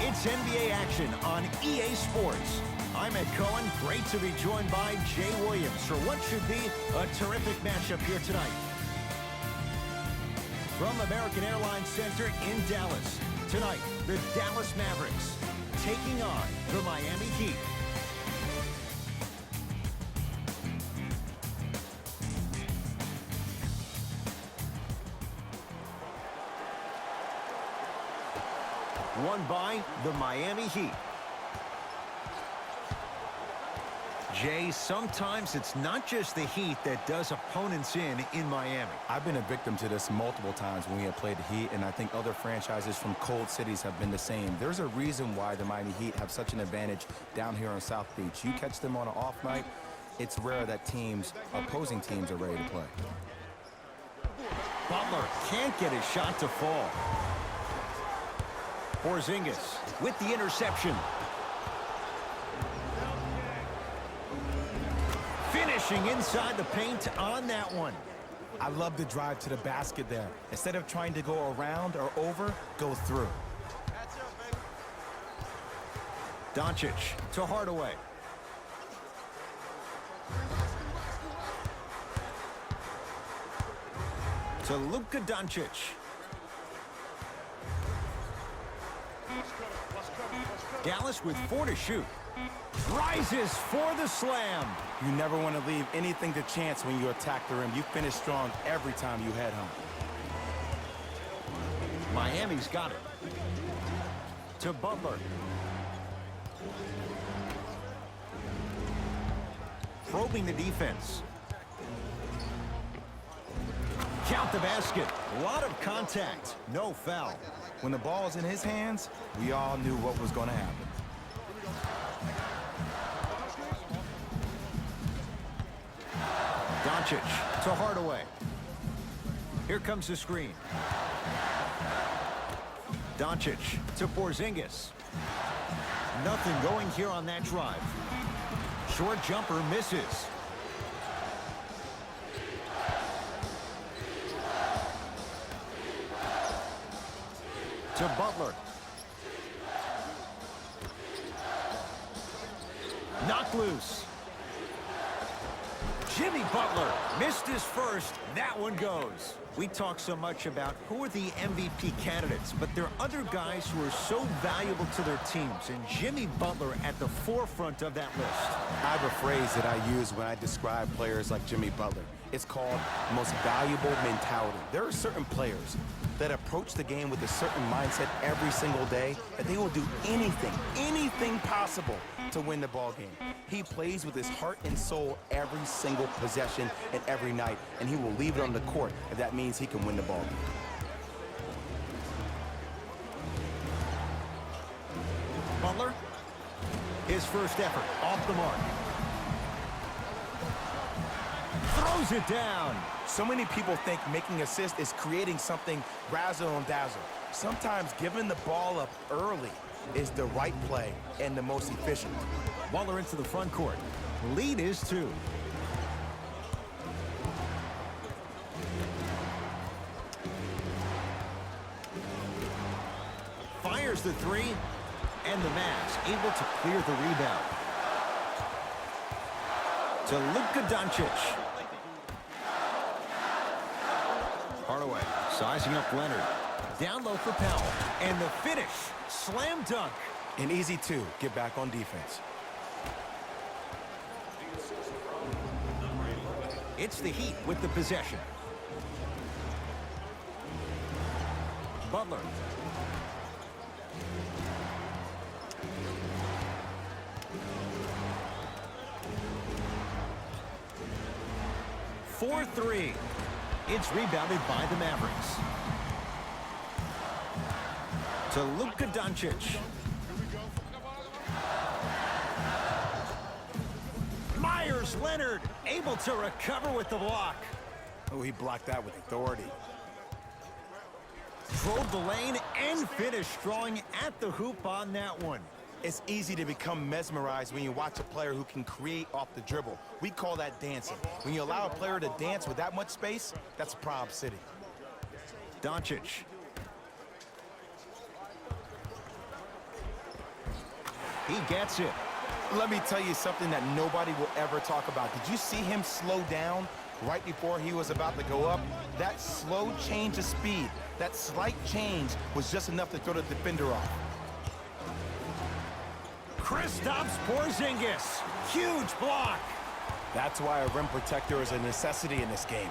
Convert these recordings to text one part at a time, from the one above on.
It's NBA action on EA Sports. I'm Ed Cohen. Great to be joined by Jay Williams for what should be a terrific matchup here tonight. From American Airlines Center in Dallas, tonight, the Dallas Mavericks taking on the Miami Heat. Won by the Miami Heat. Jay, sometimes it's not just the Heat that does opponents in Miami. I've been a victim to this multiple times when we have played the Heat, and I think other franchises from cold cities have been the same. There's a reason why the Miami Heat have such an advantage down here on South Beach. You catch them on an off night, it's rare that opposing teams are ready to play. Butler can't get his shot to fall. Porzingis with the interception. Finishing inside the paint on that one. I love the drive to the basket there. Instead of trying to go around or over, go through. Doncic to Hardaway. To Luka Doncic. Dallas with 4 to shoot. Rises for the slam. You never want to leave anything to chance when you attack the rim. You finish strong every time you head home. Miami's got it. To Butler. Probing the defense. Count the basket. A lot of contact. No foul. When the ball's in his hands, we all knew what was going to happen. Doncic to Hardaway. Here comes the screen. Doncic to Porzingis. Nothing going here on that drive. Short jumper misses. To Butler. Knocked loose. Jimmy Butler missed his first. That one goes. We talk so much about who are the MVP candidates, but there are other guys who are so valuable to their teams, and Jimmy Butler at the forefront of that list. I have a phrase that I use when I describe players like Jimmy Butler. It's called most valuable mentality. There are certain players that approach the game with a certain mindset every single day that they will do anything possible to win the ball game. He plays with his heart and soul every single possession and every night, and he will leave it on the court if that means he can win the ball game. Butler, his first effort off the mark. Throws it down. So many people think making assists is creating something razzle and dazzle. Sometimes giving the ball up early is the right play and the most efficient. Butler into the front court. Lead is 2. Fires the 3, and the Mavs able to clear the rebound. To Luka Doncic. Hardaway sizing up Leonard. Down low for Powell. And the finish. Slam dunk. An easy 2. Get back on defense. It's the Heat with the possession. Butler. For 3. It's rebounded by the Mavericks. To Luka Doncic. Myers Leonard able to recover with the block. Oh, he blocked that with authority. Drove the lane and finished strong at the hoop on that one. It's easy to become mesmerized when you watch a player who can create off the dribble. We call that dancing. When you allow a player to dance with that much space, that's a problem city. Doncic. He gets it. Let me tell you something that nobody will ever talk about. Did you see him slow down right before he was about to go up? That slow change of speed, that slight change was just enough to throw the defender off. Kristaps Porzingis. Huge block. That's why a rim protector is a necessity in this game.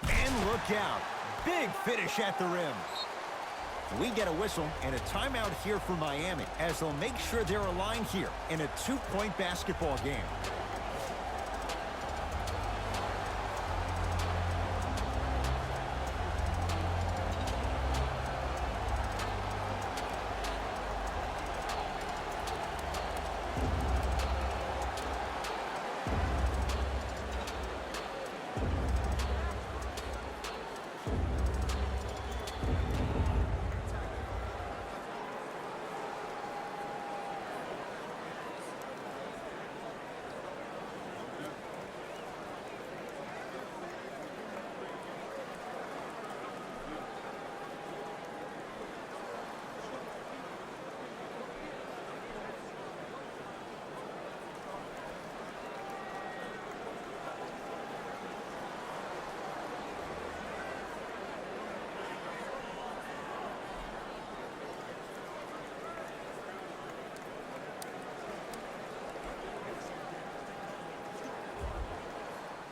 And look out. Big finish at the rim. We get a whistle and a timeout here for Miami as they'll make sure they're aligned here in a 2-point basketball game.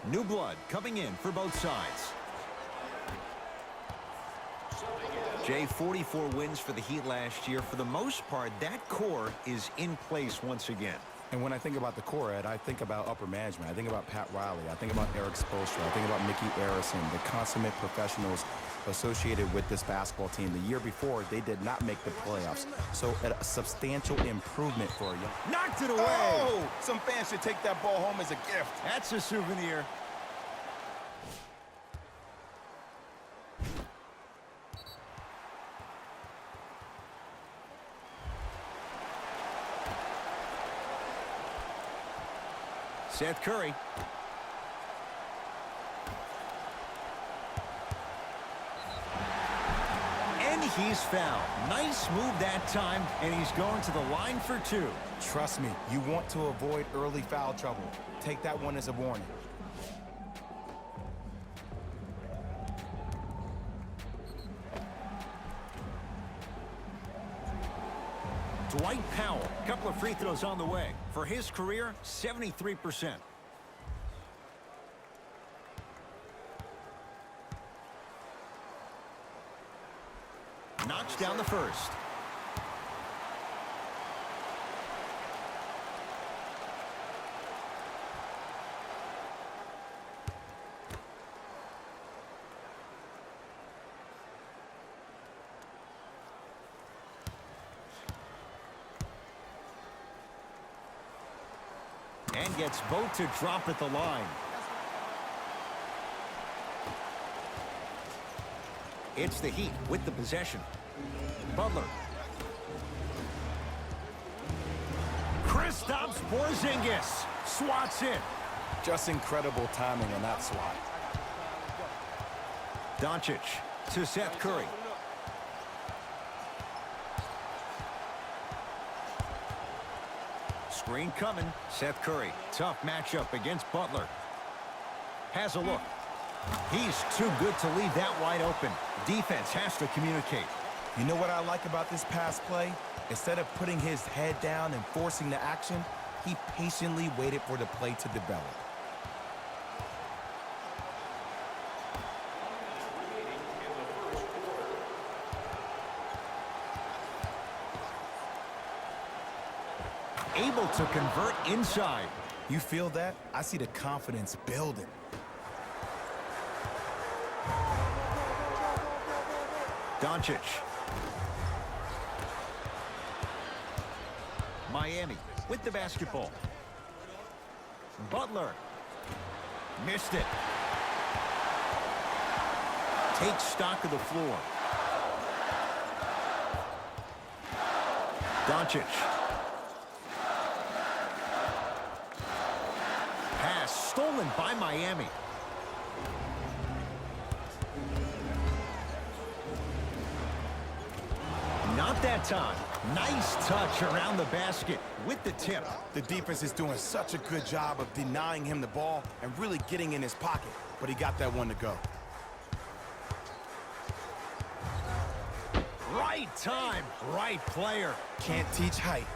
New blood coming in for both sides. Jay, 44 wins for the Heat last year. For the most part, that core is in place once again. And when I think about the core, Ed, I think about upper management. I think about Pat Riley. I think about Eric Spoelstra. I think about Mickey Arison, the consummate professionals associated with this basketball team. The year before, they did not make the playoffs. So a substantial improvement for you. Knocked it away. Oh! Some fans should take that ball home as a gift. That's a souvenir. Seth Curry. And he's fouled. Nice move that time, and he's going to the line for two. Trust me, you want to avoid early foul trouble. Take that one as a warning. Dwight Powell, a couple of free throws on the way. For his career, 73%. Knocks down the first. And gets both to drop at the line. It's the Heat with the possession. Butler. Kristaps Porzingis swats it. Just incredible timing on that swat. Doncic to Seth Curry. Screen coming. Seth Curry. Tough matchup against Butler. Has a look. He's too good to leave that wide open. Defense has to communicate. You know what I like about this pass play? Instead of putting his head down and forcing the action, he patiently waited for the play to develop. Able to convert inside. You feel that? I see the confidence building. Doncic. Miami with the basketball. Butler. Missed it. Takes stock of the floor. Doncic. Pass stolen by Miami. Not that time. Nice touch around the basket with the tip. The defense is doing such a good job of denying him the ball and really getting in his pocket, but he got that one to go. Right time, right player. Can't teach height.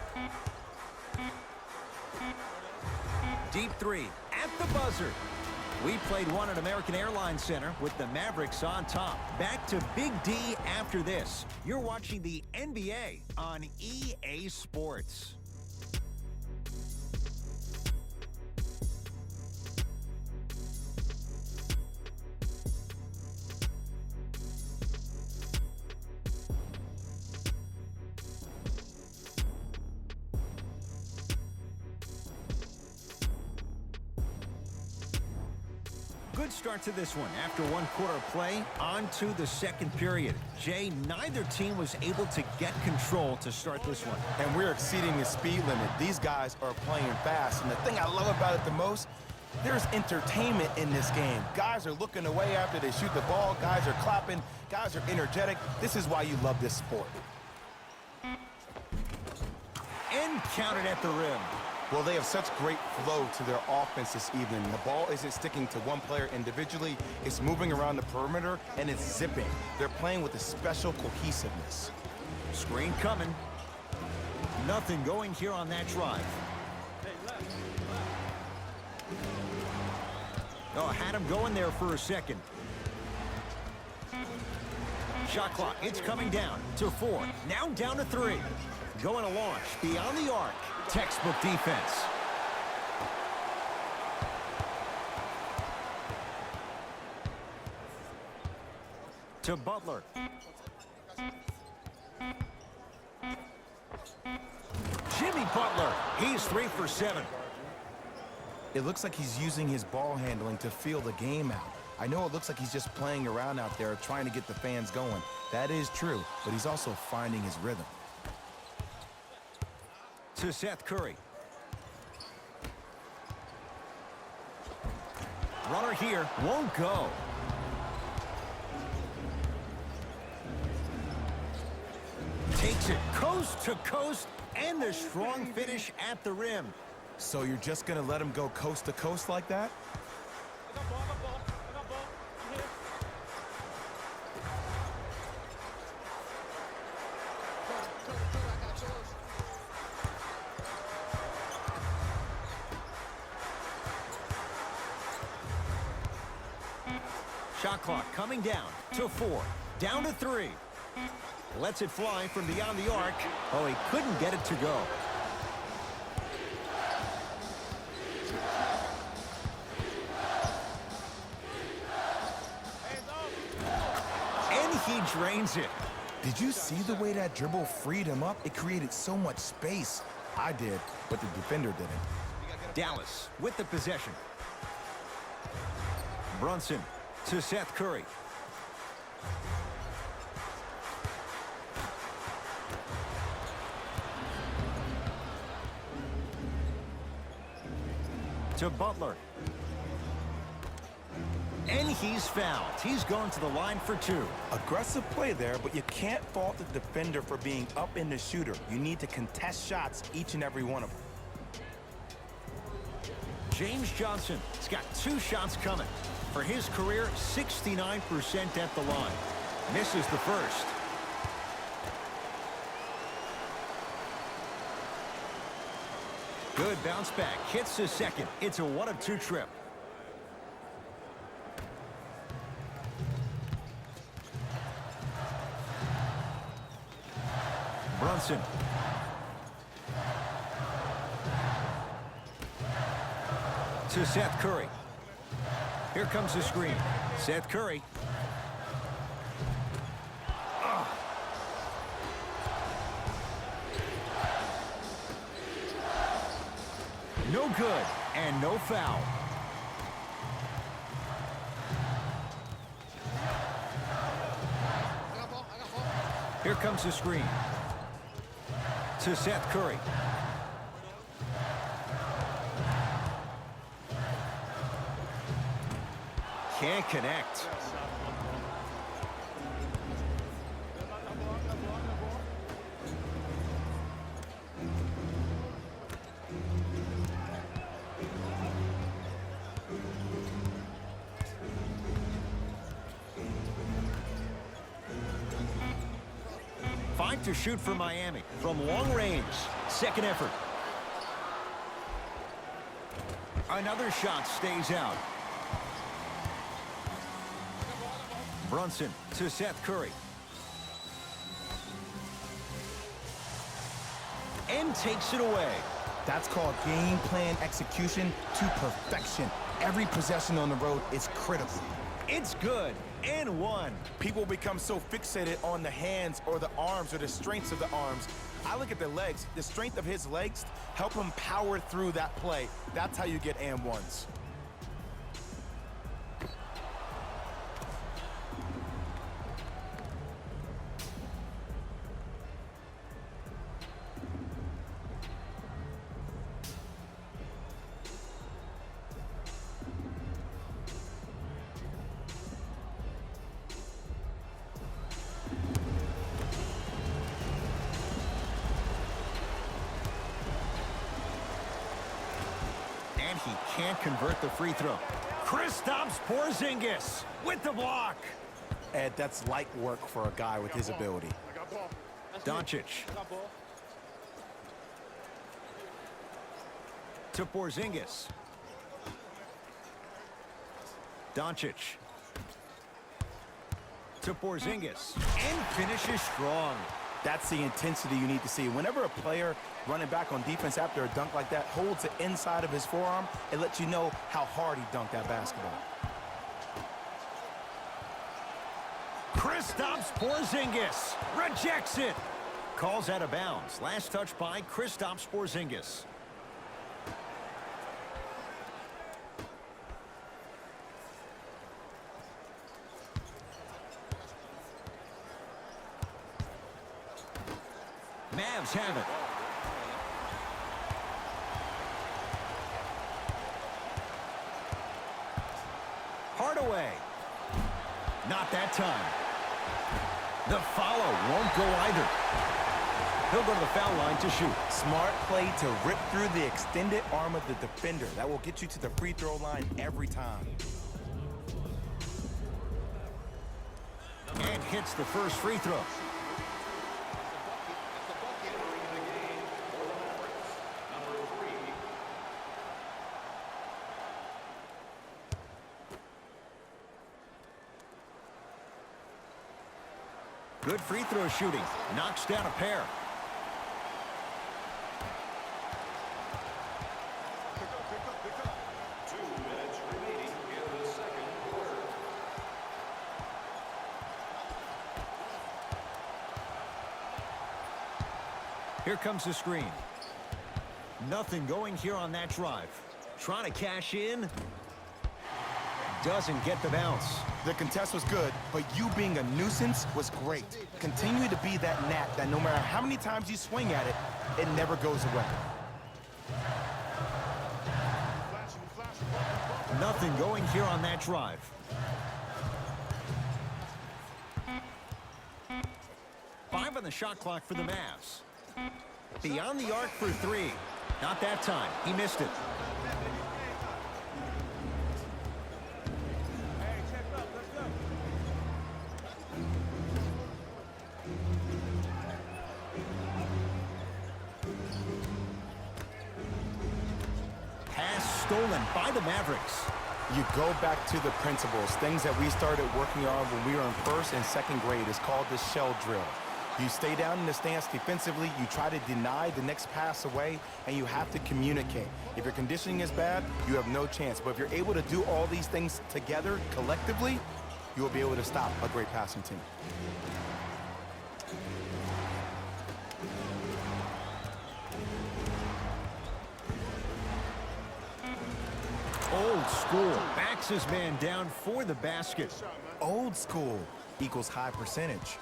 Deep three at the buzzer. We played one at American Airlines Center with the Mavericks on top. Back to Big D after this. You're watching the NBA on EA Sports. Good start to this one. After one quarter of play, on to the second period. Jay, neither team was able to get control to start this one. And we're exceeding the speed limit. These guys are playing fast, and the thing I love about it the most, there's entertainment in this game. Guys are looking away after they shoot the ball. Guys are clapping. Guys are energetic. This is why you love this sport. And counted at the rim. Well, they have such great flow to their offense this evening. The ball isn't sticking to one player individually. It's moving around the perimeter, and it's zipping. They're playing with a special cohesiveness. Screen coming. Nothing going here on that drive. Oh, had him going there for a second. Shot clock, it's coming down to 4. Now down to 3. Going to launch beyond the arc. Textbook defense. To Butler. Jimmy Butler. He's 3 for 7. It looks like he's using his ball handling to feel the game out. I know it looks like he's just playing around out there trying to get the fans going. That is true, but he's also finding his rhythm. To Seth Curry. Runner here, won't go. Takes it coast to coast, and the strong finish at the rim. So you're just going to let him go coast to coast like that? Shot clock coming down to 4. Down to 3. Lets it fly from beyond the arc. Oh, he couldn't get it to go. And he drains it. Did you see the way that dribble freed him up? It created so much space. I did, but the defender didn't. Dallas with the possession. Brunson to Seth Curry. To Butler. And he's fouled. He's going to the line for 2. Aggressive play there, but you can't fault the defender for being up in the shooter. You need to contest shots, each and every one of them. James Johnson has got 2 shots coming. For his career, 69% at the line. Misses the first. Good bounce back. Hits the second. It's a 1 of 2 trip. Brunson. To Seth Curry. Here comes the screen. Seth Curry. No good, and no foul. Here comes the screen. To Seth Curry. Can't connect. 5 to shoot for Miami from long range. Second effort. Another shot stays out. Brunson to Seth Curry. And takes it away. That's called game plan execution to perfection. Every possession on the road is critical. It's good. And one. People become so fixated on the hands or the arms or the strengths of the arms. I look at the legs. The strength of his legs help him power through that play. That's how you get and ones. And he can't convert the free throw. Kristaps Porzingis with the block. Ed, that's light work for a guy with his ability. Doncic. To Porzingis. Doncic. To Porzingis. And finishes strong. That's the intensity you need to see. Whenever a player running back on defense after a dunk like that holds the inside of his forearm, it lets you know how hard he dunked that basketball. Kristaps Porzingis rejects it. Calls out of bounds. Last touch by Kristaps Porzingis. Mavs have it. Hardaway. Not that time. The follow won't go either. He'll go to the foul line to shoot. Smart play to rip through the extended arm of the defender. That will get you to the free throw line every time. And hits the first free throw. Good free throw shooting. Knocks down a pair. Here comes the screen. Nothing going here on that drive. Trying to cash in. Doesn't get the bounce. The contest was good, but you being a nuisance was great. Continue to be that gnat that no matter how many times you swing at it, it never goes away. Nothing going here on that drive. Five on the shot clock for the Mavs. Beyond the arc for three. Not that time. He missed it. Pass stolen by the Mavericks. You go back to the principles, things that we started working on when we were in first and second grade. It's called the shell drill. You stay down in the stance defensively, you try to deny the next pass away, and you have to communicate. If your conditioning is bad, you have no chance. But if you're able to do all these things together, collectively, you will be able to stop a great passing team. Old school. Backs his man down for the basket. Old school equals high percentage.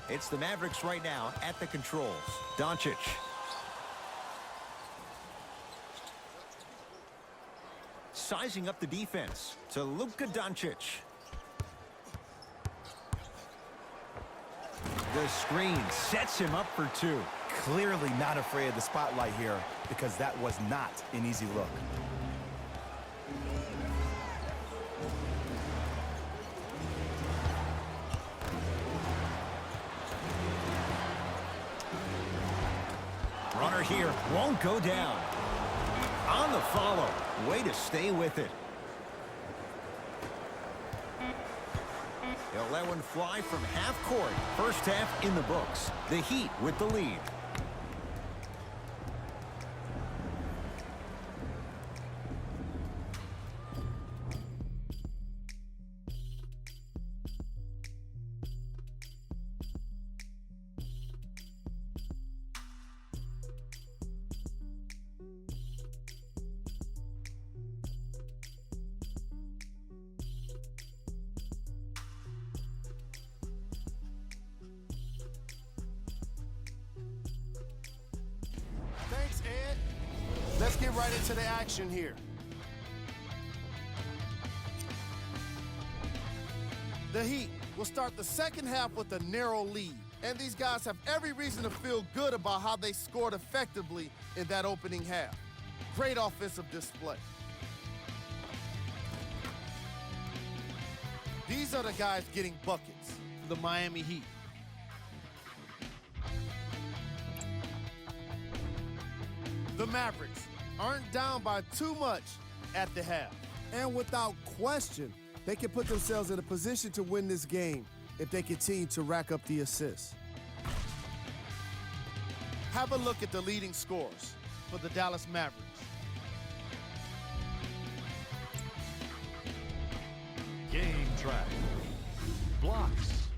It's the Mavericks right now at the controls. Doncic. Sizing up the defense to Luka Doncic. The screen sets him up for two. Clearly not afraid of the spotlight here because that was not an easy look. Runner here won't go down. On the follow. Way to stay with it. He'll let one fly from half court. First half in the books. The Heat with the lead. Thanks, Ed. Let's get right into the action here. The Heat will start the second half with a narrow lead, and these guys have every reason to feel good about how they scored effectively in that opening half. Great offensive display. These are the guys getting buckets for the Miami Heat. The Mavericks aren't down by too much at the half. And without question, they can put themselves in a position to win this game if they continue to rack up the assists. Have a look at the leading scorers for the Dallas Mavericks. Game track. Blocks.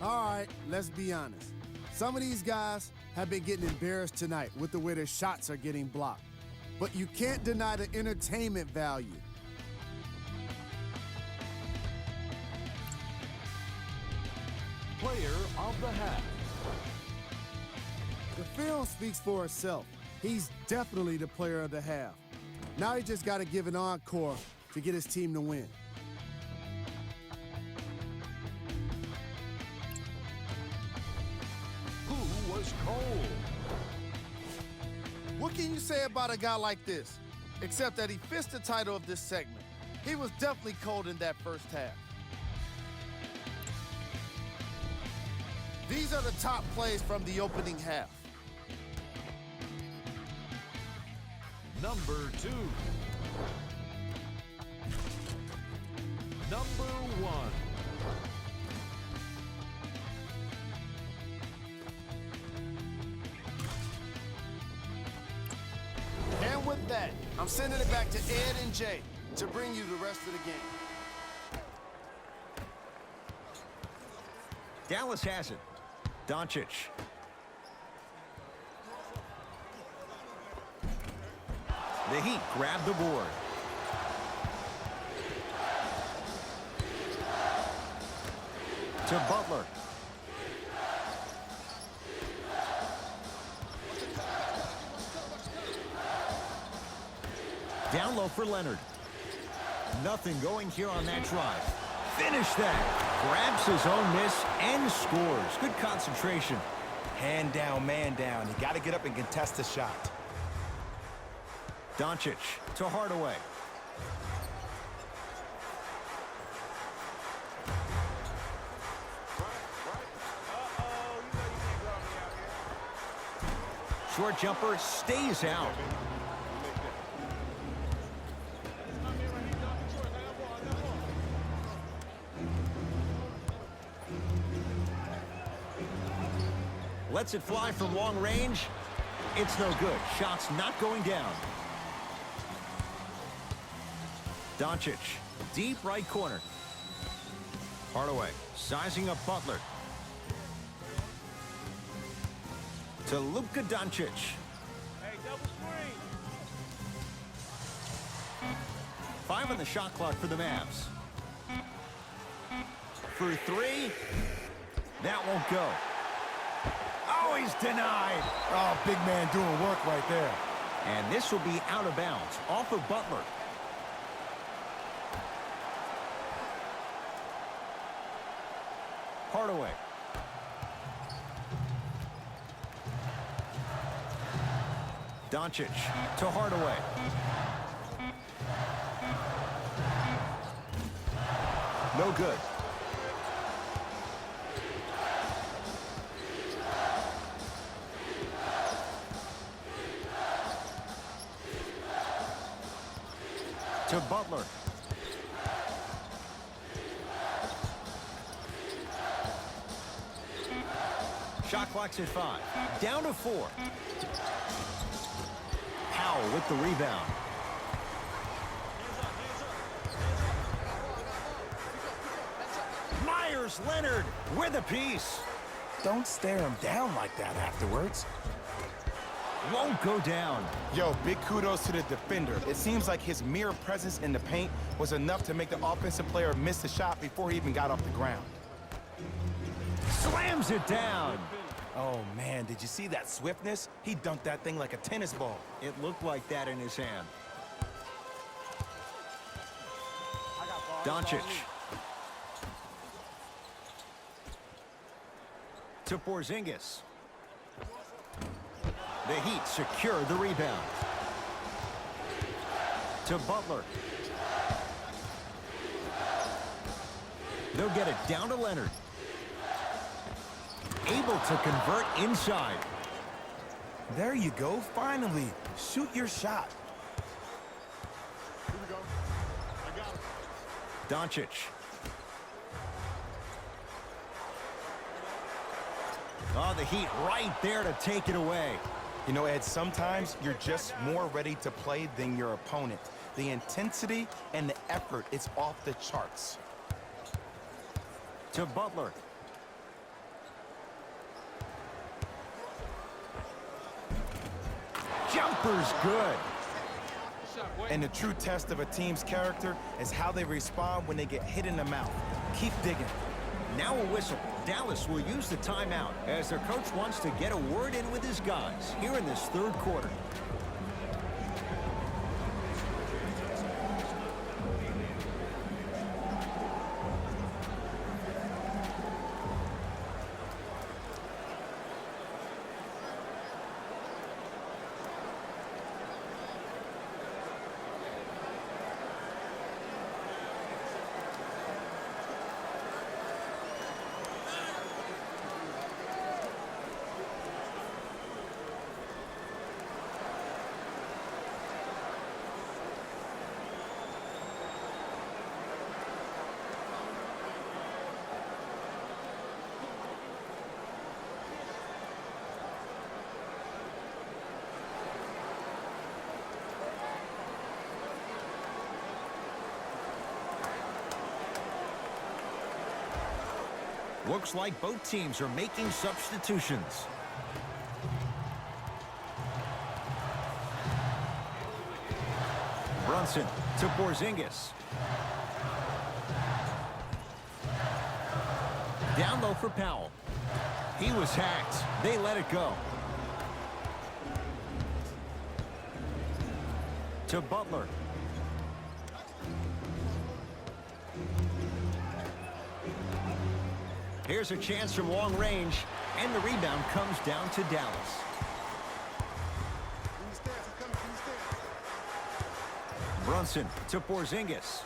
All right, let's be honest. Some of these guys have been getting embarrassed tonight with the way their shots are getting blocked. But you can't deny the entertainment value. Player of the half. The film speaks for itself. He's definitely the player of the half. Now he just got to give an encore to get his team to win. Who was cold? What can you say about a guy like this? Except that he fits the title of this segment. He was definitely cold in that first half. These are the top plays from the opening half. Number 2. Number 1. And with that, I'm sending it back to Ed and Jay to bring you the rest of the game. Dallas has it. Doncic. The Heat grab the board. To Butler. Down low for Leonard. Nothing going here on that drive. Finish that. Grabs his own miss and scores. Good concentration. Hand down, man down. You got to get up and contest the shot. Doncic to Hardaway. Short jumper stays out. Lets it fly from long range. It's no good. Shot's not going down. Doncic, deep right corner. Hardaway, sizing up Butler. To Luka Doncic. Hey, double screen. 5 on the shot clock for the Mavs. For 3. That won't go. Oh, he's denied. Oh, big man doing work right there. And this will be out of bounds, off of Butler. Hardaway. Doncic to Hardaway. No good. To Butler. Shot clock's at 5. Down to 4. Powell with the rebound. Leonard with a piece. Don't stare him down like that afterwards. Won't go down. Yo, big kudos to the defender. It seems like his mere presence in the paint was enough to make the offensive player miss the shot before he even got off the ground. Slams it down. Oh, man, did you see that swiftness? He dunked that thing like a tennis ball. It looked like that in his hand. Doncic. To Porzingis. The Heat secure the rebound. To Butler. They'll get it down to Leonard. Able to convert inside. There you go, finally. Shoot your shot. Here we go. I got it. Doncic. Oh, the Heat right there to take it away. You know, Ed, sometimes you're just more ready to play than your opponent. The intensity and the effort, it's off the charts. To Butler. Jumper's good. And the true test of a team's character is how they respond when they get hit in the mouth. Keep digging. Now a whistle. Dallas will use the timeout as their coach wants to get a word in with his guys here in this third quarter. Looks like both teams are making substitutions. Brunson to Porzingis. Down low for Powell. He was hacked. They let it go. To Butler. Here's a chance from long range, and the rebound comes down to Dallas. Brunson to Porzingis.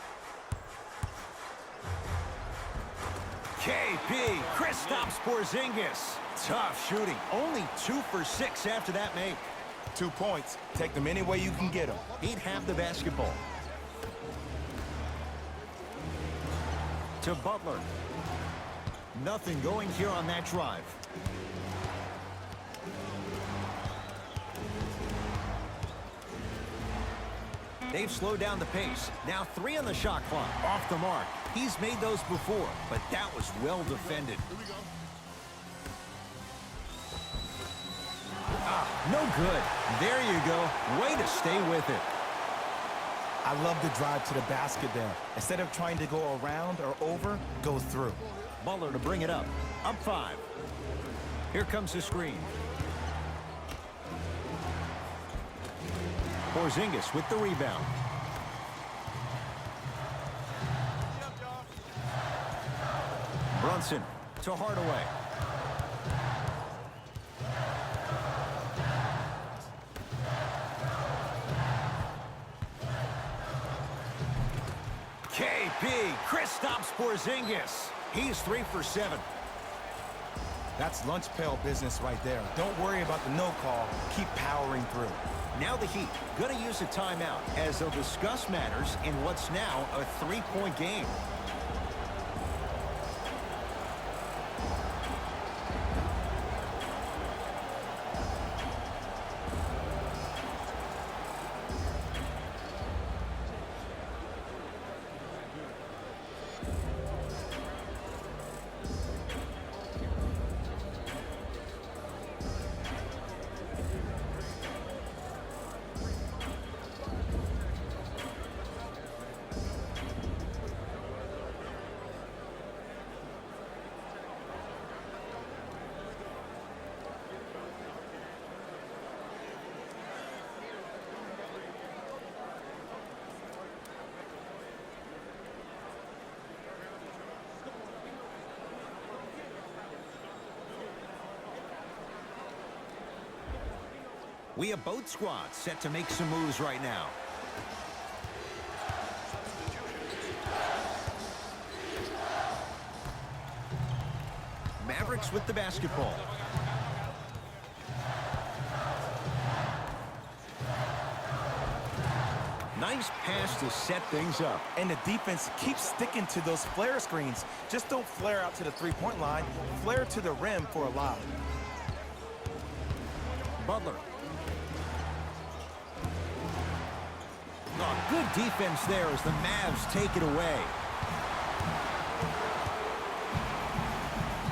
KP, Chris stops Porzingis. Tough shooting. Only 2 for 6 after that make. 2 points. Take them any way you can get them. He'd have the basketball. To Butler. Nothing going here on that drive. They've slowed down the pace. Now 3 on the shot clock. Off the mark. He's made those before, but that was well defended. No good. There you go. Way to stay with it. I love the drive to the basket there. Instead of trying to go around or over, go through. Butler to bring it up. Up 5. Here comes the screen. Porzingis with the rebound. Brunson to Hardaway. KP, Chris stops Porzingis. He's 3 for 7. That's lunch pail business right there. Don't worry about the no call. Keep powering through. Now the Heat going to use a timeout as they'll discuss matters in what's now a three-point game. We have both squads set to make some moves right now. Mavericks with the basketball. Nice pass to set things up. And the defense keeps sticking to those flare screens. Just don't flare out to the three-point line. Flare to the rim for a lob. Butler. Oh, good defense there as the Mavs take it away.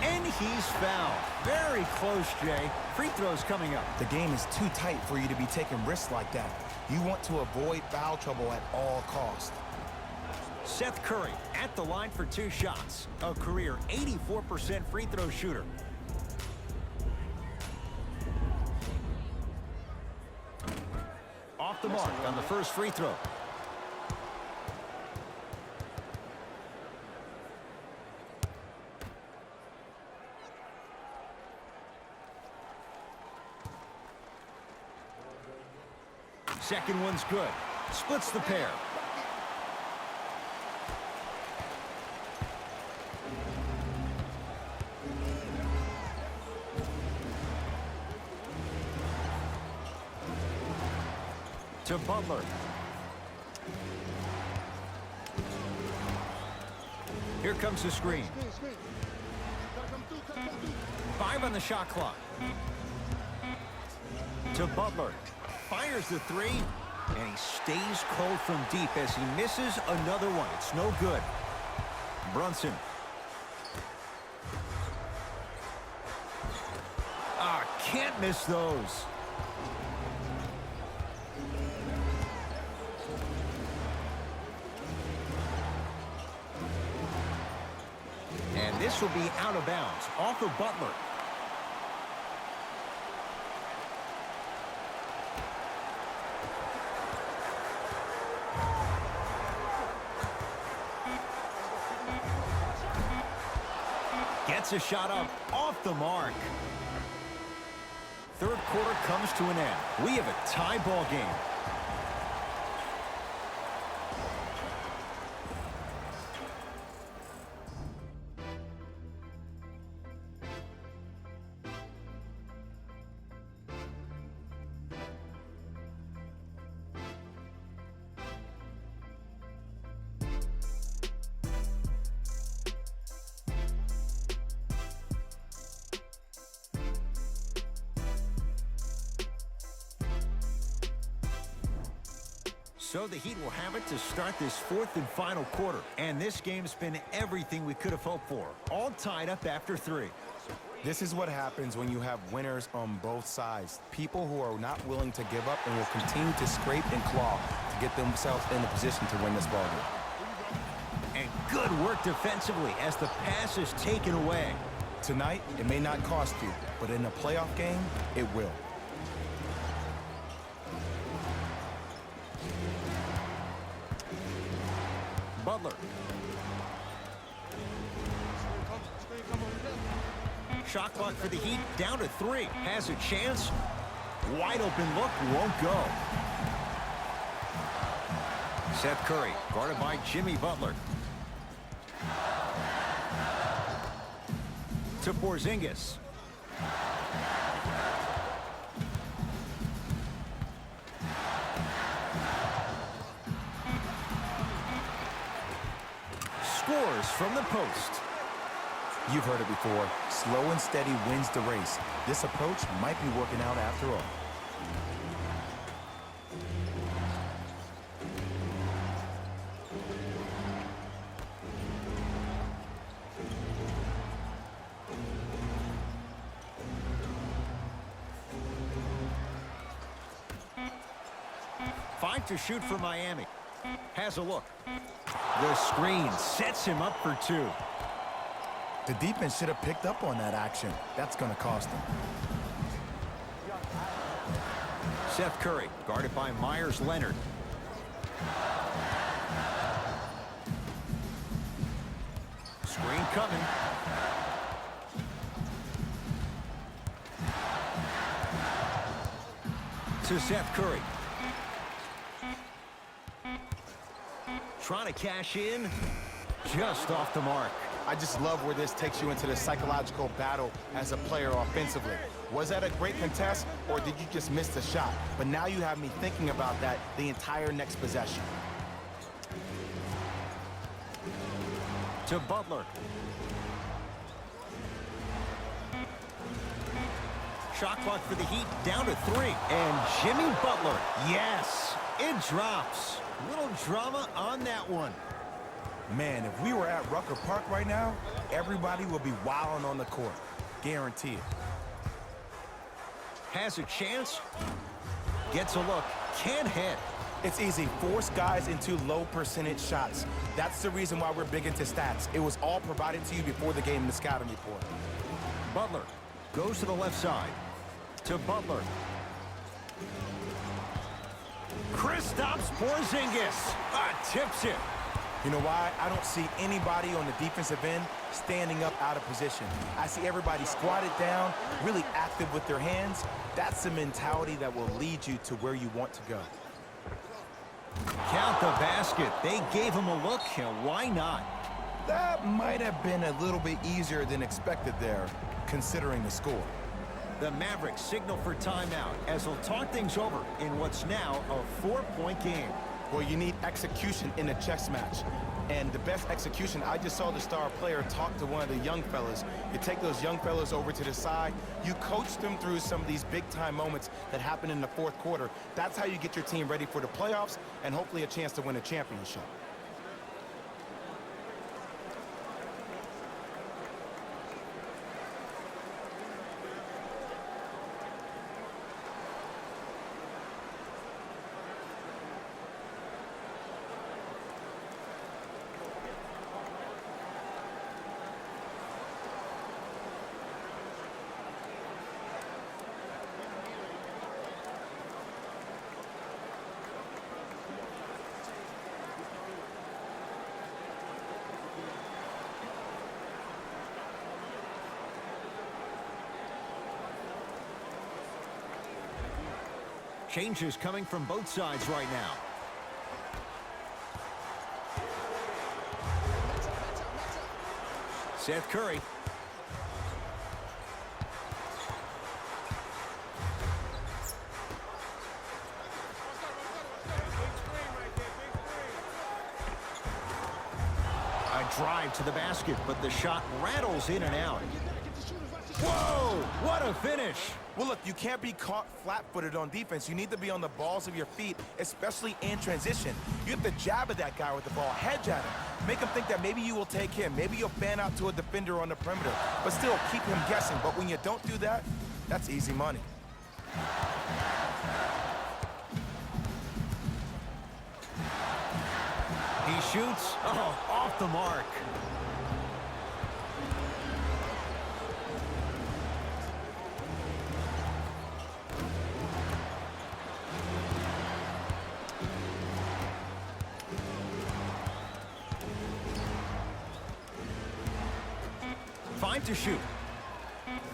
And he's fouled. Very close, Jay. Free throws coming up. The game is too tight for you to be taking risks like that. You want to avoid foul trouble at all costs. Seth Curry at the line for 2 shots. A career 84% free throw shooter. Off the mark on the first free throw. Second one's good. Splits the pair. To Butler. Here comes the screen. 5 on the shot clock. To Butler. Fires the 3, and he stays cold from deep as he misses another one. It's no good. Brunson. Can't miss those. And this will be out of bounds off of Butler. Gets a shot up off the mark. Third quarter comes to an end. We have a tie ball game. So the Heat will have it to start this fourth and final quarter. And this game's been everything we could have hoped for. All tied up after 3. This is what happens when you have winners on both sides. People who are not willing to give up and will continue to scrape and claw to get themselves in a position to win this ballgame. And good work defensively as the pass is taken away. Tonight, it may not cost you, but in a playoff game, it will. Butler. Shot clock for the Heat, down to 3. Has a chance. Wide open look, won't go. Seth Curry, guarded by Jimmy Butler. To Porzingis. Scores from the post. You've heard it before. Slow and steady wins the race. This approach might be working out after all. Five to shoot for Miami. Has a look. The screen sets him up for two. The defense should have picked up on that action. That's going to cost them. Seth Curry, guarded by Myers Leonard. Screen coming. To Seth Curry. Trying to cash in. Just off the mark. I just love where this takes you into the psychological battle as a player offensively. Was that a great contest, or did you just miss the shot? But now you have me thinking about that the entire next possession. To Butler. Shot clock for the Heat down to 3. And Jimmy Butler, yes, it drops. Little drama on that one. Man, if we were at Rucker Park right now, everybody would be wilding on the court. Guarantee it. Has a chance. Gets a look. Can't hit. It's easy. Force guys into low percentage shots. That's the reason why we're big into stats. It was all provided to you before the game in the scouting report. Butler goes to the left side. To Butler. Kristaps Porzingis. Tips it. You know why? I don't see anybody on the defensive end standing up out of position. I see everybody squatted down, really active with their hands. That's the mentality that will lead you to where you want to go. Count the basket. They gave him a look, and why not? That might have been a little bit easier than expected there, considering the score. The Mavericks signal for timeout as they'll talk things over in what's now a 4-point game. Well, you need execution in a chess match. And the best execution, I just saw the star player talk to one of the young fellas. You take those young fellas over to the side, you coach them through some of these big-time moments that happen in the fourth quarter. That's how you get your team ready for the playoffs and hopefully a chance to win a championship. Changes coming from both sides right now. Seth Curry. A drive to the basket, but the shot rattles in and out. Whoa, what a finish. Well, look, you can't be caught flat-footed on defense. You need to be on the balls of your feet, especially in transition. You have to jab at that guy with the ball, hedge at him. Make him think that maybe you will take him. Maybe you'll fan out to a defender on the perimeter, but still keep him guessing. But when you don't do that, that's easy money. He shoots. Oh, off the mark. Five to shoot.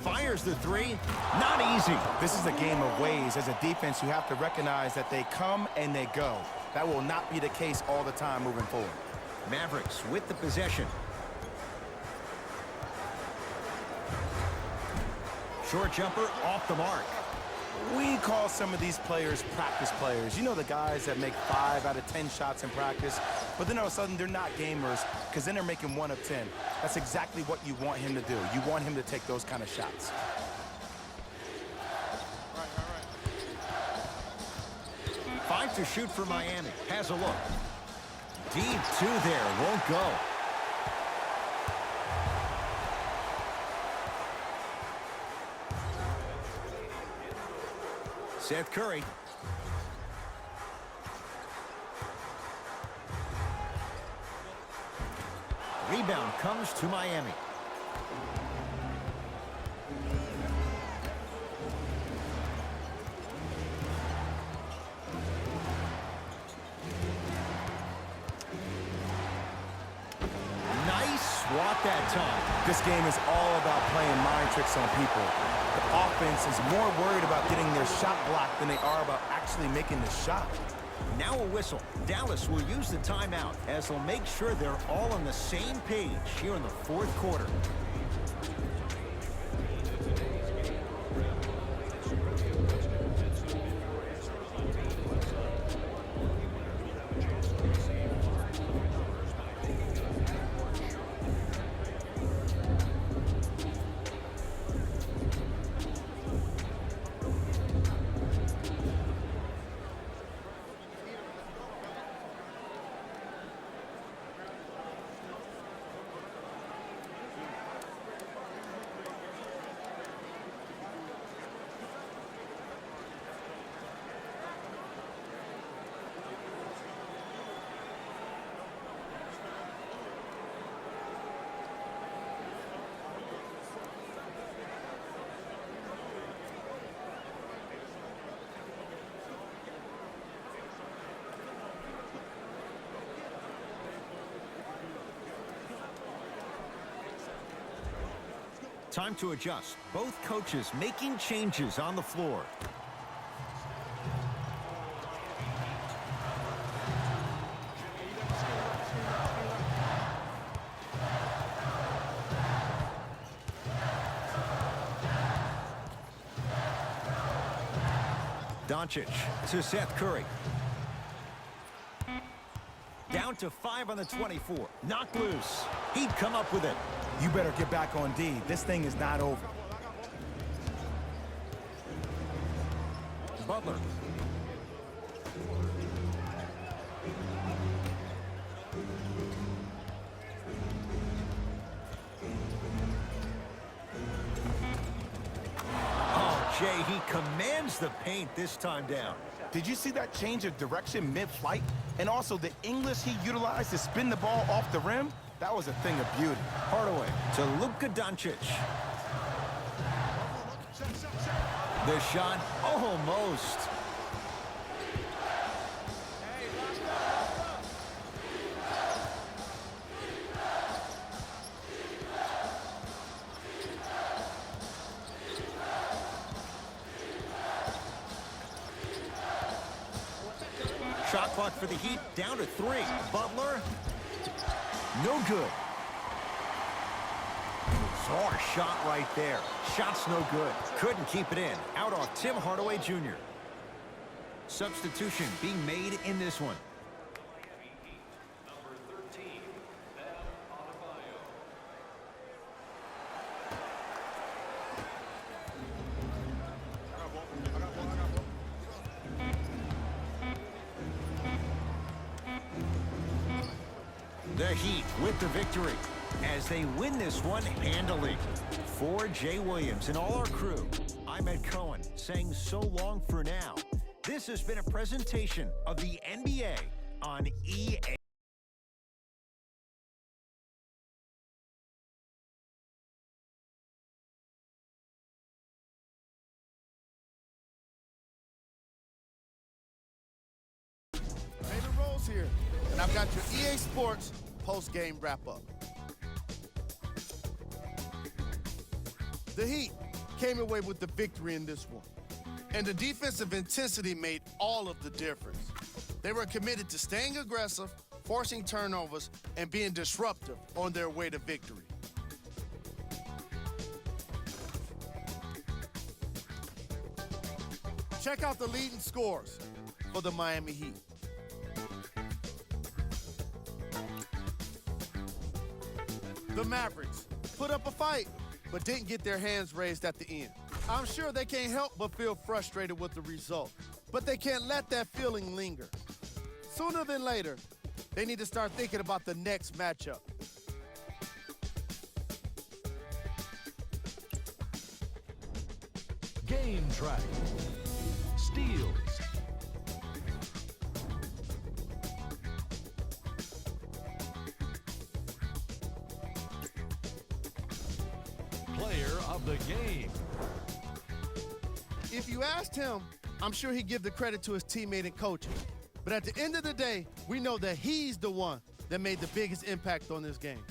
Fires the three. Not easy. This is a game of ways. As a defense, you have to recognize that they come and they go. That will not be the case all the time moving forward. Mavericks with the possession. Short jumper off the mark. We call some of these players practice players. You know, the guys that make 5 out of 10 shots in practice, but then all of a sudden they're not gamers because then they're making 1 of 10. That's exactly what you want him to do. You want him to take those kind of shots. Five to shoot for Miami. Has a look. Deep two there. Won't go. Seth Curry. Rebound comes to Miami. Nice swat that time. This game is all about playing mind tricks on people. The offense is more worried about getting their shot blocked than they are about actually making the shot. Now a whistle. Dallas will use the timeout as they'll make sure they're all on the same page here in the fourth quarter. Time to adjust. Both coaches making changes on the floor. Doncic to Seth Curry. Down to 5 on the 24. Knocked loose. He'd come up with it. You better get back on D. This thing is not over. Butler. Oh, Jay, he commands the paint this time down. Did you see that change of direction mid-flight? And also the English he utilized to spin the ball off the rim? That was a thing of beauty. Hardaway to Luka Doncic. The shot almost. Shot clock for the Heat down to 3. Butler. No good. Czar shot right there. Shot's no good. Couldn't keep it in. Out off Tim Hardaway Jr. Substitution being made in this one. The Heat with the victory as they win this one handily. For Jay Williams and all our crew, I'm Ed Cohen saying so long for now. This has been a presentation of the NBA on EA. David Rose here, and I've got your EA Sports post-game wrap-up. The Heat came away with the victory in this one, and the defensive intensity made all of the difference. They were committed to staying aggressive, forcing turnovers, and being disruptive on their way to victory. Check out the leading scores for the Miami Heat. The Mavericks put up a fight, but didn't get their hands raised at the end. I'm sure they can't help but feel frustrated with the result, but they can't let that feeling linger. Sooner than later, they need to start thinking about the next matchup. Game track. Steals. Player of the game. If you asked him, I'm sure he'd give the credit to his teammate and coaching. But at the end of the day, we know that he's the one that made the biggest impact on this game.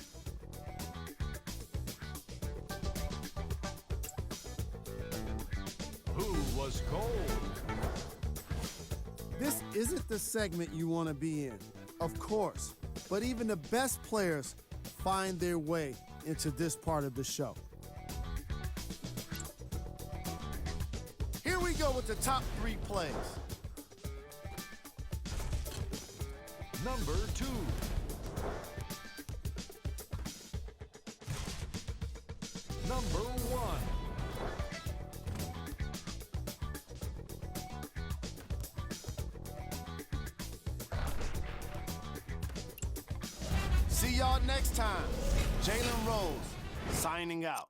Who was cold? This isn't the segment you want to be in, of course, but even the best players find their way into this part of the show. Here we go with the top 3 plays. Number 2. Number 1. See y'all next time. Jalen Rose signing out.